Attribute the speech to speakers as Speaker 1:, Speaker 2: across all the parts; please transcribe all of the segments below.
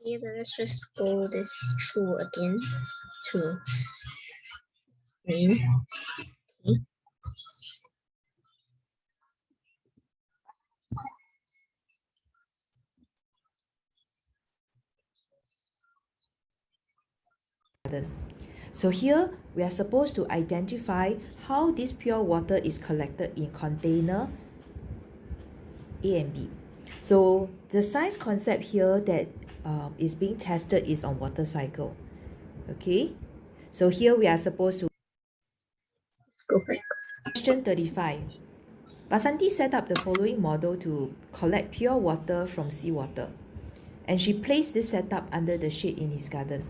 Speaker 1: Okay, but let's just go this through again to screen. Okay.
Speaker 2: So here we are supposed to identify how this pure water is collected in container A and B. So the science concept here that is being tested is on water cycle. Okay, so here we are supposed to
Speaker 1: Go back.
Speaker 2: question 35. Vasanti set up the following model to collect pure water from seawater, and she placed this setup under the shade in his garden.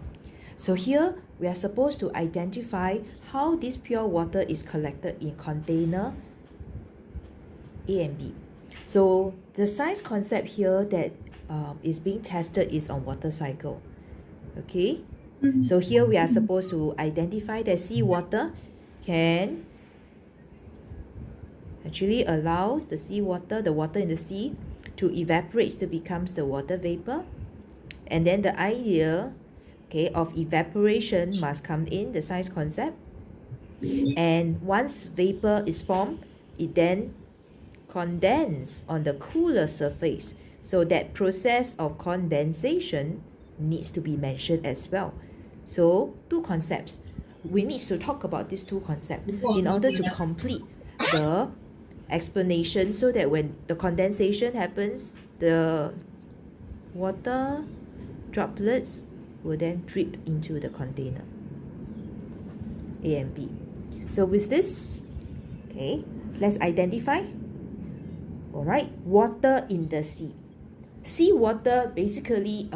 Speaker 2: So here we are supposed to identify how this pure water is collected in container A and B. So the science concept here that is being tested is on water cycle. Okay, so here we are supposed to identify that seawater can actually allows the seawater, the water in the sea, to evaporate to becomes the water vapor. And then the idea, okay, of evaporation must come in the science concept. And once vapor is formed, it then condense on the cooler surface. So that process of condensation needs to be mentioned as well. So two concepts. We need to talk about these two concepts in order to complete the explanation, so that when the condensation happens, the water droplets will then drip into the container A and B. So with this, okay, let's identify. All right, water in the sea. Seawater basically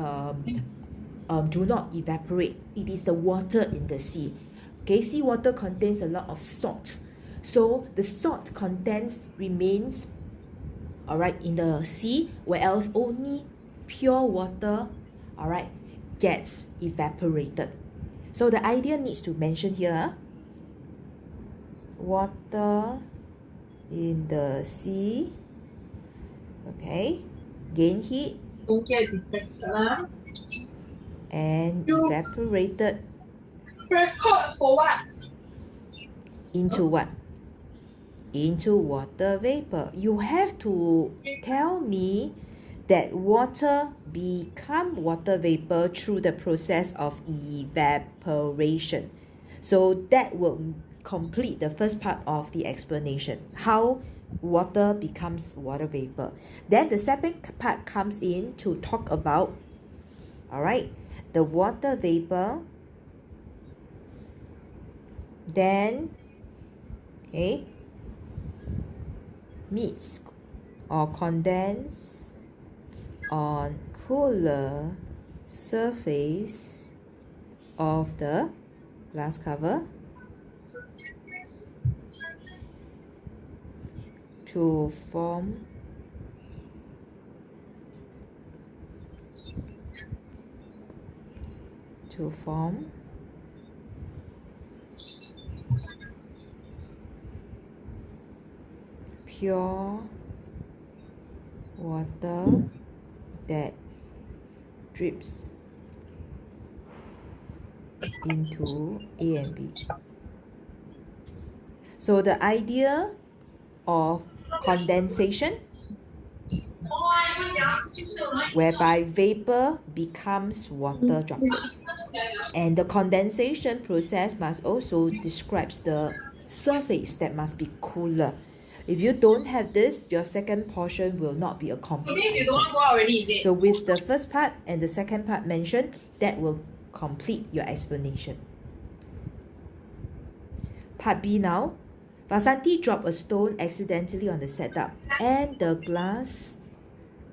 Speaker 2: do not evaporate. It is the water in the sea. Okay, seawater contains a lot of salt. So the salt content remains, all right, in the sea, whereas only pure water, all right, gets evaporated. So the idea needs to mention here, water in the sea, okay, gain heat and evaporated
Speaker 3: For what?
Speaker 2: into what? Into water vapor. You have to tell me that water become water vapor through the process of evaporation. So that will complete the first part of the explanation, how water becomes water vapor. Then the second part comes in to talk about, all right, the water vapor then, okay, meets or condense on cooler surface of the glass cover to form pure water that drips into A and B. So the idea of condensation, whereby vapor becomes water droplets, and the condensation process must also describes the surface that must be cooler. If you don't have this, your second portion will not be a complete
Speaker 3: You don't want to go out already, is it?
Speaker 2: So with the first part and the second part mentioned, that will complete your explanation. Part B now. Vasanti dropped a stone accidentally on the setup and the glass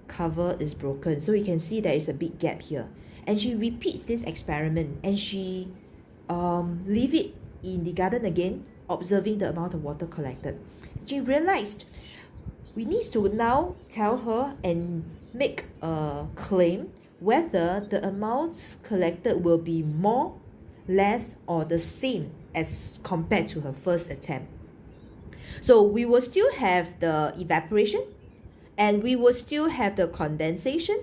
Speaker 2: cover is broken. So you can see there is a big gap here. And she repeats this experiment and she leave it in the garden again, observing the amount of water collected. She realized we need to now tell her and make a claim whether the amounts collected will be more, less, or the same as compared to her first attempt. So we will still have the evaporation and we will still have the condensation,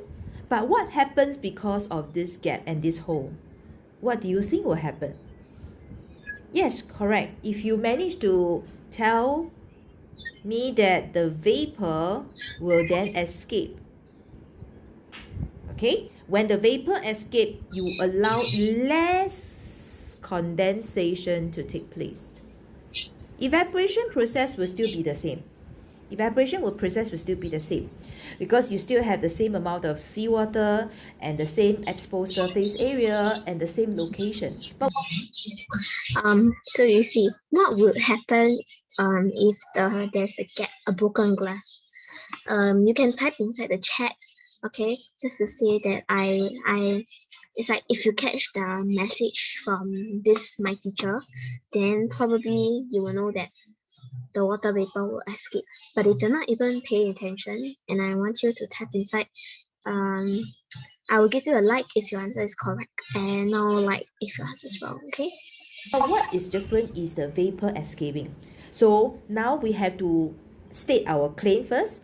Speaker 2: But what happens because of this gap and this hole? What do you think will happen? Yes, correct. If you manage to tell me that the vapor will then escape. Okay, when the vapor escape, you allow less condensation to take place. Evaporation process will still be the same. Process will still be the same because you still have the same amount of seawater and the same exposed surface area and the same location. But
Speaker 1: so you see, what would happen if there's a gap, a broken glass? You can type inside the chat, okay, just to say that I it's like if you catch the message from this my teacher, then probably you will know that the water vapor will escape. But if you're not even paying attention and I want you to type inside, I will give you a like if your answer is correct and no like if your answer is wrong, okay?
Speaker 2: But what is different is the vapor escaping. So now we have to state our claim first,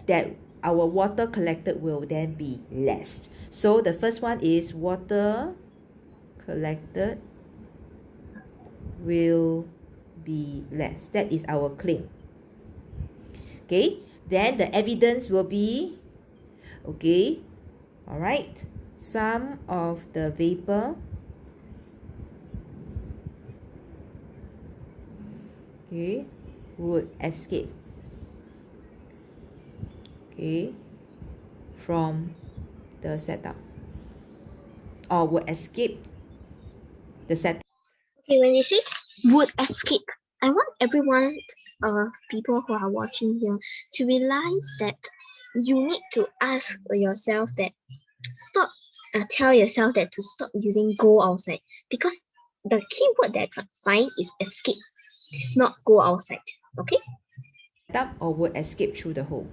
Speaker 2: that our water collected will then be less. So the first one is water collected will be less. That is our claim. Okay, then the evidence will be, okay, all right, some of the vapor would escape from the setup or would escape the setup.
Speaker 1: Okay, when they say would escape, I want everyone people who are watching here to realize that you need to ask yourself that tell yourself that to stop using go outside, because the key word that I find is escape, not go outside. Okay,
Speaker 2: Setup or would escape through the hole.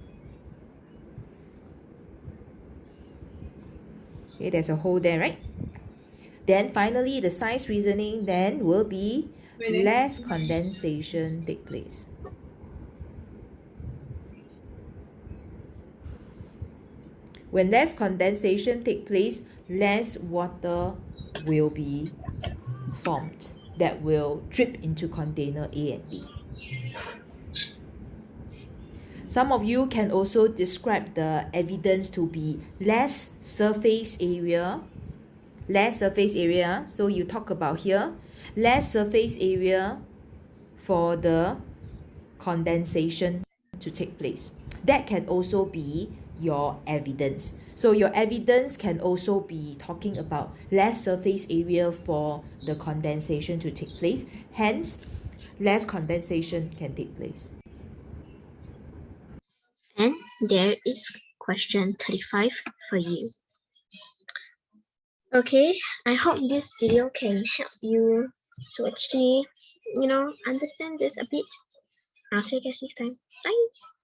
Speaker 2: Okay, there's a hole there, right? Then finally, the science reasoning then will be less condensation take place. When less condensation take place, less water will be formed that will drip into container A and B. Some of you can also describe the evidence to be less surface area. So you talk about here, less surface area for the condensation to take place. That can also be your evidence. So your evidence can also be talking about less surface area for the condensation to take place. Hence, less condensation can take place.
Speaker 1: and there is question 35 for you. Okay, I hope this video can help you to actually, understand this a bit. I'll see you guys next time. Bye.